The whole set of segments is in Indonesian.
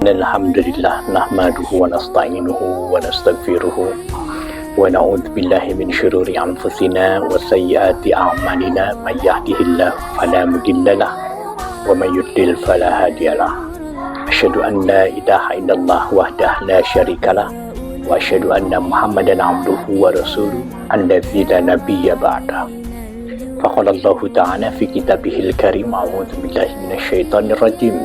Alhamdulillah nahmaduhu wa nasta'inuhu wa nastaghfiruhu wa na'udzu billahi min syururi anfusina wa sayyiati a'malina may yahdihillahu fala mudhillalah wa may yudlil fala hadiyalah. Asyhadu an la ilaha illallah wahdahu la syarikalah wa asyhadu anna Muhammadan abduhu wa rasuluhu alladzi la nabiyya ba'dahu. Faqala Allah ta'ala fi kitabihil karim a'udzu billahi minasyaitonir rajim.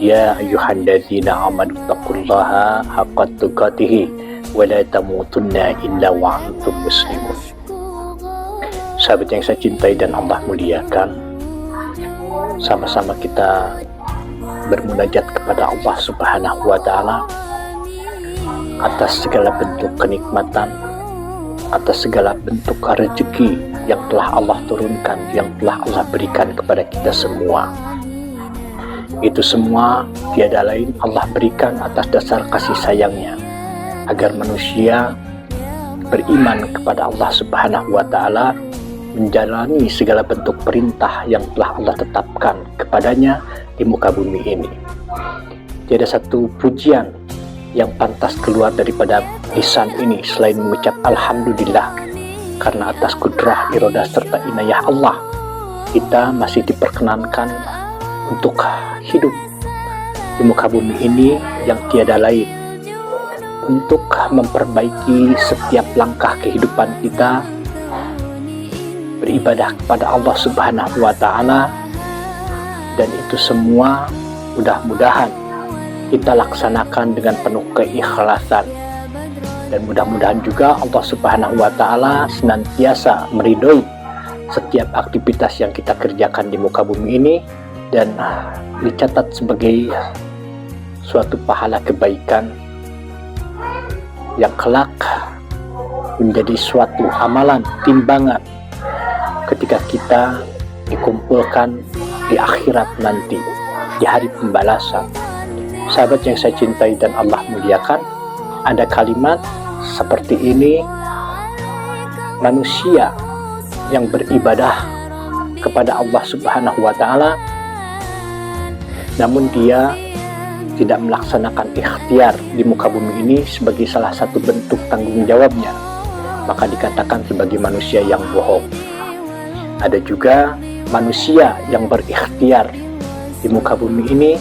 Ya ayyuhalladzina amanu taqullaha haqqa tuqatih wa la tamutunna illa wa antum muslimun. Sahabat yang saya cintai dan Allah muliakan, sama-sama kita bermunajat kepada Allah Subhanahu wa taala atas segala bentuk kenikmatan, atas segala bentuk rezeki yang telah Allah turunkan, yang telah Allah berikan kepada kita semua. Itu semua tiada lain Allah berikan atas dasar kasih sayangnya, agar manusia beriman kepada Allah Subhanahu wa ta'ala, menjalani segala bentuk perintah yang telah Allah tetapkan kepadanya di muka bumi ini. Tiada satu pujian yang pantas keluar daripada lisan ini selain mengucap Alhamdulillah, karena atas kudrah, iradah serta inayah Allah kita masih diperkenankan untuk hidup di muka bumi ini yang tiada lain untuk memperbaiki setiap langkah kehidupan kita, beribadah kepada Allah Subhanahu wa ta'ala, dan itu semua mudah-mudahan kita laksanakan dengan penuh keikhlasan, dan mudah-mudahan juga Allah Subhanahu wa ta'ala senantiasa meridhoi setiap aktivitas yang kita kerjakan di muka bumi ini dan dicatat sebagai suatu pahala kebaikan yang kelak menjadi suatu amalan timbangan ketika kita dikumpulkan di akhirat nanti, di hari pembalasan. Sahabat yang saya cintai dan Allah muliakan, ada kalimat seperti ini: manusia yang beribadah kepada Allah Subhanahu wa ta'ala namun dia tidak melaksanakan ikhtiar di muka bumi ini sebagai salah satu bentuk tanggung jawabnya, maka dikatakan sebagai manusia yang bohong. Ada juga manusia yang berikhtiar di muka bumi ini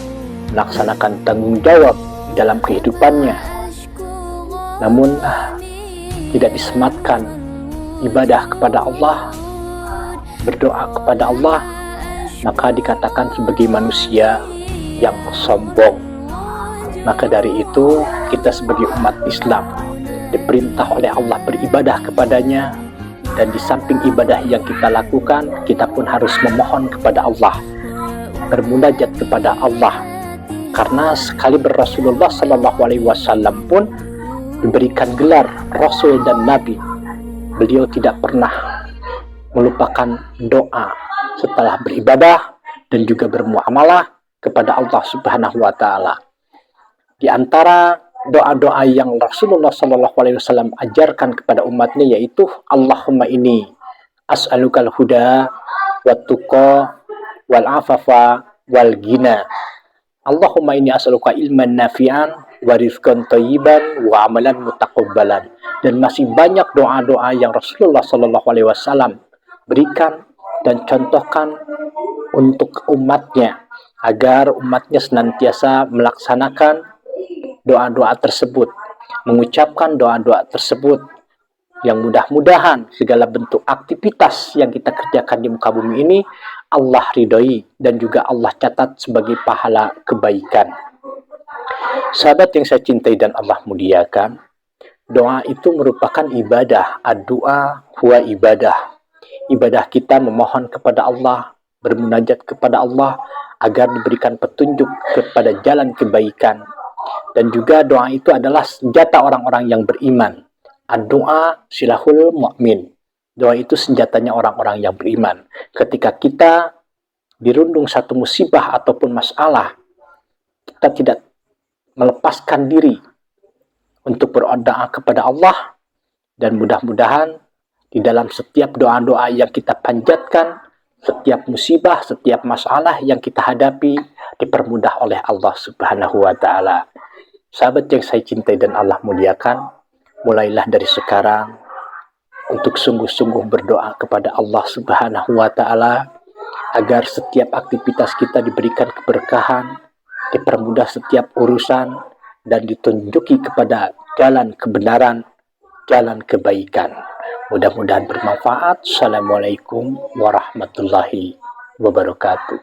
melaksanakan tanggung jawab dalam kehidupannya, namun tidak disematkan ibadah kepada Allah, berdoa kepada Allah, maka dikatakan sebagai manusia yang sombong. Maka dari itu kita sebagai umat Islam diperintah oleh Allah beribadah kepadanya, dan di samping ibadah yang kita lakukan, kita pun harus memohon kepada Allah, bermunajat kepada Allah, karena sekali Rasulullah SAW pun diberikan gelar Rasul dan Nabi, beliau tidak pernah melupakan doa setelah beribadah dan juga bermuamalah kepada Allah Subhanahu wa ta'ala. Di antara doa-doa yang Rasulullah SAW ajarkan kepada umatnya yaitu Allahumma inni as'alukal huda wat tuqa wal afafa wal ghina. Allahumma inni as'aluka ilman nafi'an wa rizqan thayyiban wa amalan mutaqabbalan. Dan masih banyak doa-doa yang Rasulullah SAW berikan dan contohkan untuk umatnya, agar umatnya senantiasa melaksanakan doa-doa tersebut, mengucapkan doa-doa tersebut, yang mudah-mudahan segala bentuk aktivitas yang kita kerjakan di muka bumi ini Allah ridhoi dan juga Allah catat sebagai pahala kebaikan. Sahabat yang saya cintai dan Allah muliakan, doa itu merupakan ibadah. Ad-du'a huwa ibadah. Ibadah kita memohon kepada Allah, bermunajat kepada Allah agar diberikan petunjuk kepada jalan kebaikan. Dan juga doa itu adalah senjata orang-orang yang beriman. Ad-du'a silahul mu'min. Doa itu senjatanya orang-orang yang beriman. Ketika kita dirundung satu musibah ataupun masalah, kita tidak melepaskan diri untuk berdoa kepada Allah, dan mudah-mudahan di dalam setiap doa-doa yang kita panjatkan setiap musibah, setiap masalah yang kita hadapi dipermudah oleh Allah Subhanahu wa Ta'ala. Sahabat yang saya cintai dan Allah muliakan, mulailah dari sekarang untuk sungguh-sungguh berdoa kepada Allah Subhanahu wa Ta'ala agar setiap aktivitas kita diberikan keberkahan, dipermudah setiap urusan, dan ditunjuki kepada jalan kebenaran, jalan kebaikan. Mudah-mudahan bermanfaat. Assalamualaikum warahmatullahi wabarakatuh.